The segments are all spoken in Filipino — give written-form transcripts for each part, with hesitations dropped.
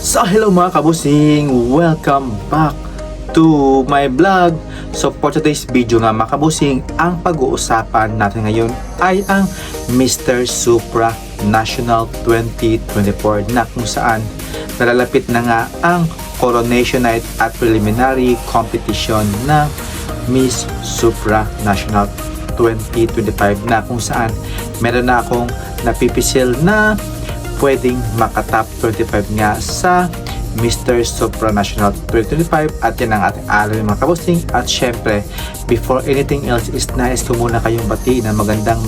So hello mga kabusing, welcome back to my vlog. So for today's video nga mga kabusing, ang pag-uusapan natin ngayon ay ang Mr. Supra National 2024 na kung saan nalalapit na nga ang coronation night at preliminary competition ng Miss Supra National 2025 na kung saan meron na akong napipisil na pwedeng maka-top 25 nga sa Mr. Supra National 2025 at yan ang ating alamin mga kabusing. At syempre, before anything else is nais ko muna kayong batiin na magandang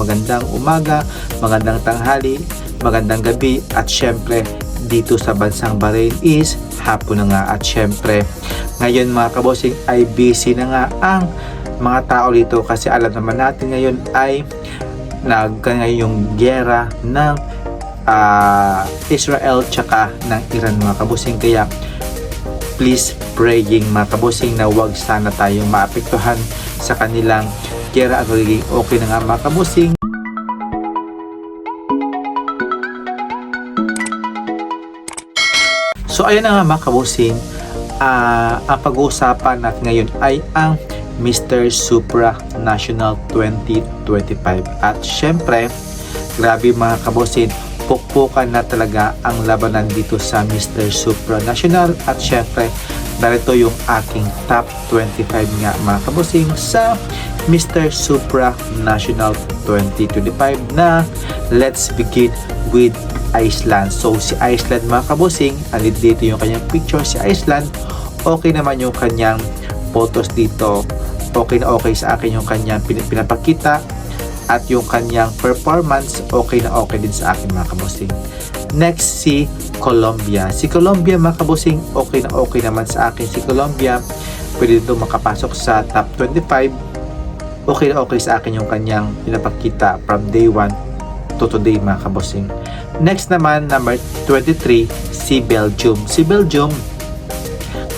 umaga, magandang tanghali, magandang gabi at syempre dito sa bansang Bahrain is hapon na nga. At syempre, ngayon mga kabusing ay busy na nga ang mga tao dito kasi alam naman natin ngayon ay yung giyera ng Israel tsaka ng Iran mga kabusing, kaya please praying mga kabusing na wag sana tayong maapektuhan sa kanilang giyera at magiging okay na nga mga kabusing. So ayun na nga mga kabusing, ang pag-uusapan natin ngayon ay ang Mr. Supra National 2025 at syempre grabe mga kabusing, pukpukan na talaga ang labanan dito sa Mr. Supra National at syempre narito yung aking top 25 nga mga kabusing sa Mr. Supra National 2025 na let's begin with Iceland. So si Iceland mga kabusing, alit dito yung kanyang picture. Si Iceland, okay naman yung kanyang photos dito, okay na okay sa akin yung kanyang pinapakita at yung kanyang performance okay na okay din sa akin mga kabusing. Next si Colombia. Si Colombia mga kabusing, okay na okay naman sa akin. Si Colombia pwede dito makapasok sa top 25. Okay na okay sa akin yung kanyang pinapakita from day 1 to today mga kabusing. Next naman number 23 si Belgium. Si Belgium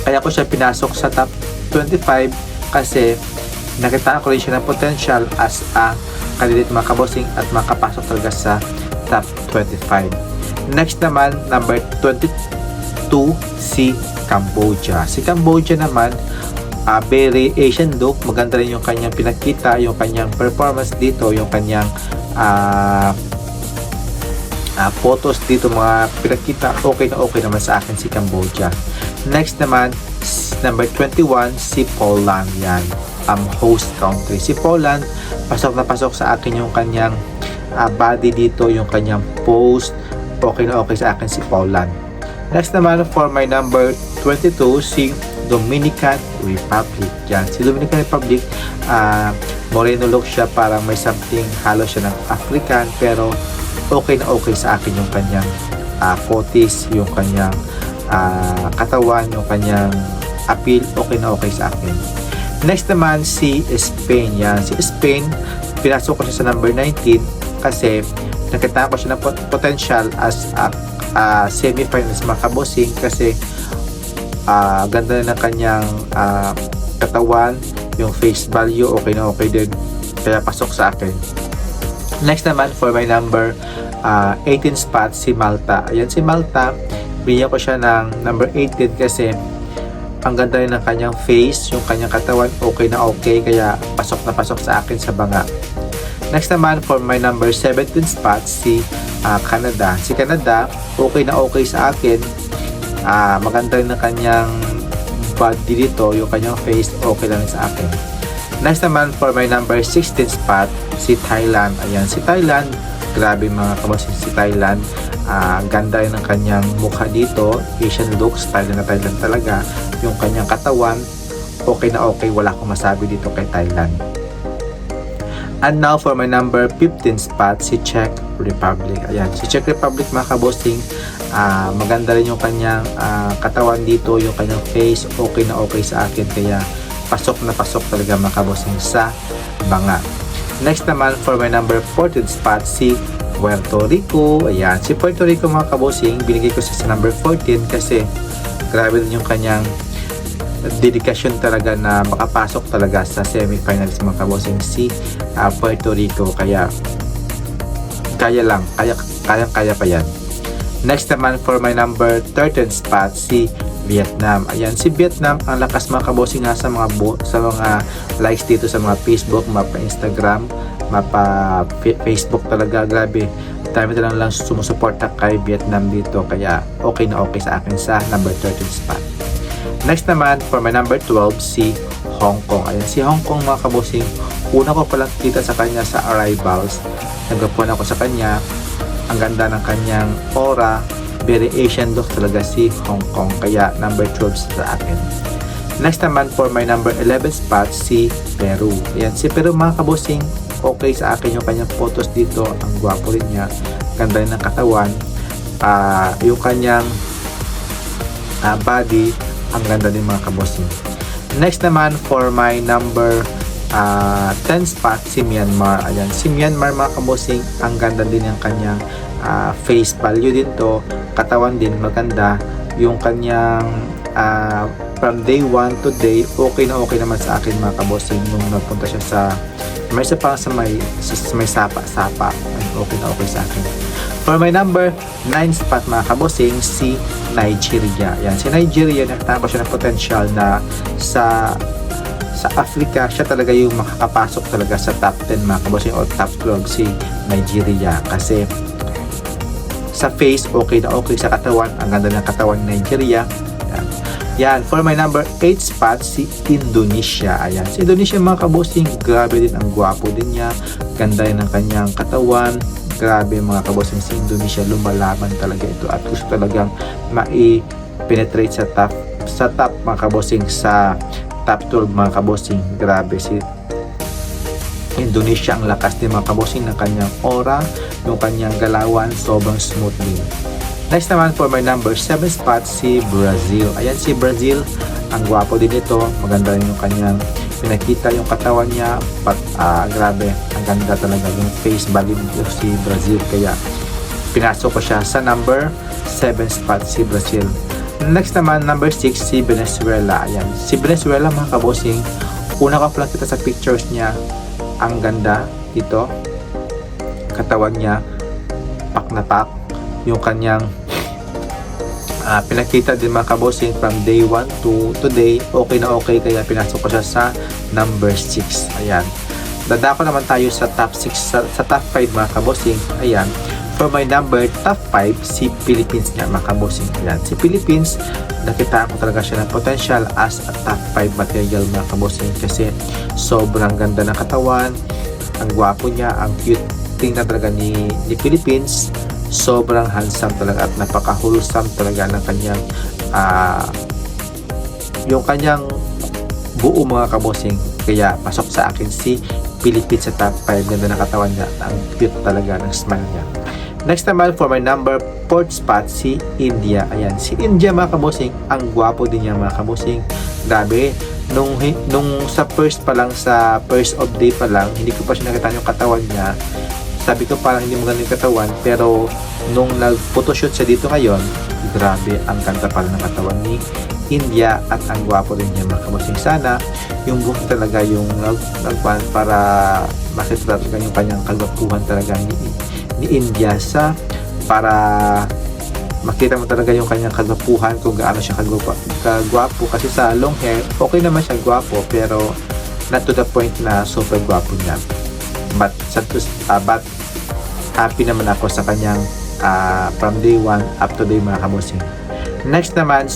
kaya ko siya pinasok sa top 25 kasi nakita ko rin siya ng potential as a candidate mga kabosing at makapasok talaga sa top 25. Next naman, number 22 si Cambodia. Si Cambodia naman, very Asian look. Maganda rin yung kanyang pinakita, yung kanyang performance dito, yung kanyang photos dito, mga pinakita. Okay na okay naman sa akin si Cambodia. Next naman, number 21 si Poland. Yan, host country. Si Poland, pasok na pasok sa akin yung kanyang body dito, yung kanyang post, okay na okay sa akin si Poland. Next naman for my number 22 si Dominican Republic. Yan, si Dominican Republic, moreno look siya, parang may something halo siya ng African, pero okay na okay sa akin yung kanyang photos, yung kanyang katawan, yung kanyang appeal, okay na okay sa akin. Next naman si Spain. Yan, si Spain, pinasok ko siya sa number 19 kasi nakita ko siya ng potential as a semi-finalist mga kabosing kasi ganda na ng kanyang katawan, yung face value okay na okay din, kaya pasok sa akin. Next naman for my number 18 spot si Malta. Ayan si Malta, binigyan ko siya ng number 18 kasi ang ganda rin ng kanyang face, yung kanyang katawan okay na okay, kaya pasok na pasok sa akin sa banga. Next naman for my number 17 spot si Canada. Si Canada okay na okay sa akin, maganda rin ng kanyang body dito, yung kanyang face okay lang sa akin. Next naman for my number 16 spot si Thailand. Ayan si Thailand, grabe mga kabosing, si Thailand, ganda rin ng kanyang mukha dito, Asian look, style na Thailand talaga, yung kanyang katawan okay na okay, wala akong masabi dito kay Thailand. And now for my number 15 spot si Czech Republic. Ayan si Czech Republic mga kabosing, maganda rin yung kanyang katawan dito, yung kanyang face okay na okay sa akin, kaya pasok na pasok talaga mga kabosing sa banga. Next naman for my number 14 spot si Puerto Rico. Ayan si Puerto Rico mga kabosing, binigay ko sa number 14 kasi grabe din yung kanyang dedikasyon talaga na makapasok talaga sa semi-finals mga kabosing si Puerto Rico, kaya kaya pa yan. Next naman for my number 13 spot, si Vietnam. Ayan, si Vietnam, ang lakas mga kabossing nga sa mga likes dito sa mga Facebook, mapa Instagram, mapa Facebook talaga. Grabe, dami lang sumusuporta kay Vietnam dito, kaya okay na okay sa akin sa number 13 spot. Next naman for my number 12, si Hong Kong. Ayan, si Hong Kong mga kabossing, una ko palang kita sa kanya sa Arrivals. Nagapon ako sa kanya, ang ganda ng kanyang aura, very Asian look talaga si Hong Kong, kaya number 12 sa akin. Next naman for my number 11 spot, si Peru. Ayan, si Peru mga kabossing, okay sa akin yung kanyang photos dito, ang gwapo rin niya, ganda rin ng katawan, yung kanyang body, ang ganda din mga kabossing. Next naman for my number 10 spot, si Myanmar. Ayan, si Myanmar mga kabossing, ang ganda din ng kanyang face value din to, katawan din maganda, yung kanyang from day 1 to day, okay na okay naman sa akin mga kabossing. Nung nagpunta siya sa may sapa-sapa, okay na okay sa akin. For my number 9 spot mga kabossing, si Nigeria. Yan, si Nigeria, nakita ko siya ng potential na sa Africa, siya talaga yung makakapasok talaga sa top 10 mga kabossing o top 12, si Nigeria, kasi sa face okay na okay, sa katawan ang ganda ng katawan ni Nigeria. Yan, for my number 8 spot, si Indonesia. Ayan, si Indonesia mga kabossing, grabe din, ang gwapo din niya, ganda rin ng kanyang katawan, grabe mga kabossing, si Indonesia, lumalaban talaga ito at gusto talagang mai-penetrate sa top mga kabossing, sa top 12 mga kabossing. Grabe si Indonesia, ang lakas din mga kabossing ng kanyang aura, yung kanyang galawan, sobrang smooth din. Next naman for my number 7 spot, si Brazil. Ayan, si Brazil, ang gwapo din ito, maganda rin yung kanyang pinakita, yung katawan niya, grabe, ang ganda talaga yung face value nito si Brazil, kaya pinasok ko siya sa number 7 spot, si Brazil. Next naman number 6, si Venezuela. Ayan, si Venezuela mga kabossing, una ko pala kita sa pictures niya, ang ganda dito, katawan niya, pak na pak, yung kanyang pinakita din mga kabossing from day 1 to today, okay na okay, kaya pinasok ko siya sa number 6. Ayan, dadako naman tayo sa top 6, sa top 5 mga kabossing. Ayan, for my number top 5, si Philippines nga mga kabossing. Ayan, si Philippines, nakita ko talaga siya ng potential as a top 5 material mga kabossing, kasi sobrang ganda ng katawan, ang gwapo niya, ang cute tingnan talaga ni Philippines, sobrang handsome talaga at napaka-wholesome talaga ng kanyang yung kanyang buo mga kabossing, kaya pasok sa akin si Philippines sa top 5. Ganda ng katawan niya, ang cute talaga ng smile niya. Next naman for my number 4 spot, si India. Ayan, si India mga kabossing, ang gwapo din niya mga kabossing, grabe, nung sa first of day pa lang, hindi ko pa siya nakita yung katawan niya, sabi ko parang hindi maganda yung katawan, pero nung nag-photoshoot siya dito ngayon, grabe, ang ganda pala ng katawan ni India at ang gwapo rin niya mga kabossing. Sana yung buhok talaga yung para makita talaga yung kanyang kagwapuhan talaga ni India, para makita mo talaga yung kanyang kagwapuhan, kung gaano siya kagwapo, kasi sa long hair okay naman siya gwapo, pero not to the point na super gwapo niya. But happy naman ako sa kanyang from day 1 up to day mga kabossing. Next naman,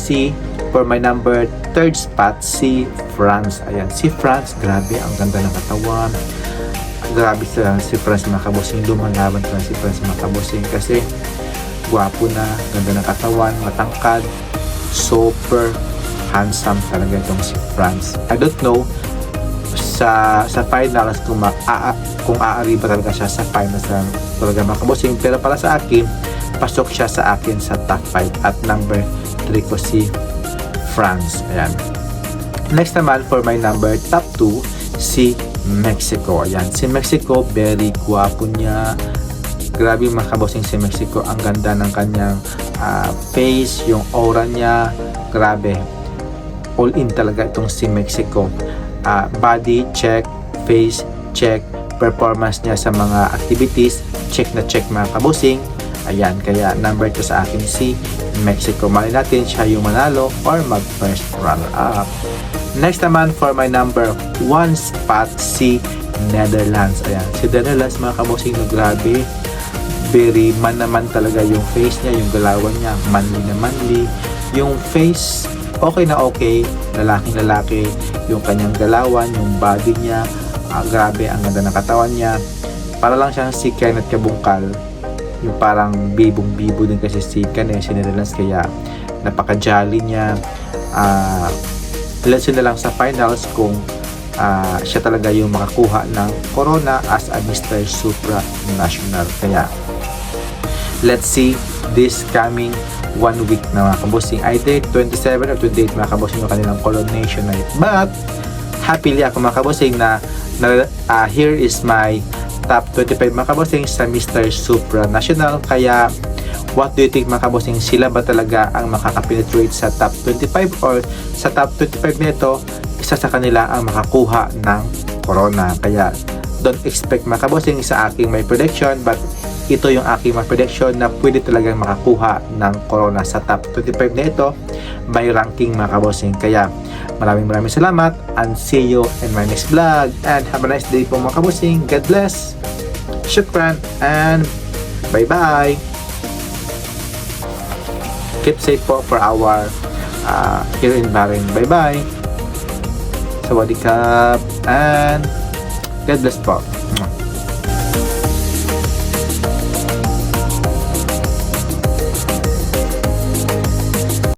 for my number 3 spot, si France. Ayan, si France, grabe, ang ganda ng katawan, grabe si France mga kabossing, lumalaban talaga si France mga kabossing, kasi gwapo na, ganda ng katawan, matangkad, super handsome talaga itong si France. I don't know sa finals kung aari ba talaga siya sa finals talaga mga kabossing, pero para sa akin, pasok siya sa akin sa top 5 at number 3 ko si France. Ayan. Next naman for my number top 2, si Mexico. Ayan, si Mexico, very gwapo niya, grabe mga kabossing, si Mexico, ang ganda ng kanyang face, yung aura niya, grabe, all in talaga itong si Mexico. Body check, face check, performance niya sa mga activities check na check mga kabossing, Ayan, kaya number 2 sa akin si Mexico. Mali natin siya yung manalo or mag-first runner-up. Next naman for my number 1 spot, si Netherlands. Ayan, si Netherlands mga kabosing, no, grabe. Very man naman talaga yung face niya, yung galawan niya, manly na manly. Yung face, okay na okay, lalaking lalaki. Yung kanyang galawan, yung body niya, grabe, ang ganda ng katawan niya. Para lang siyang si Kenneth Kabungkal, yung parang bibong-bibo din kasi si Netherlands, kaya napaka-jolly niya. Let's see na lang sa finals kung siya talaga yung makakuha ng corona as a Mr. Supranational. Kaya let's see this coming 1 week na mga kabosing, either 27 or 28 mga kabosing yung kanilang coronation night. But happily ako mga kabosing na here is my top 25 mga kabosing sa Mr. Supranational. Kaya what do you think mga kabosing, sila ba talaga ang makakapenetrate sa top 25 or sa top 25 nito isa sa kanila ang makakuha ng corona? Kaya don't expect mga kabosing sa aking may prediction, but ito yung aking mga prediction na pwede talagang makakuha ng corona sa top 25 na ito by ranking mga kabosing. Kaya maraming salamat and see you in my next vlog, and have a nice day po mga kabosing. God bless, shukran, and bye bye. Keep safe po for our here in Bahrain. Bye bye. Sawadee Krap, and God bless po.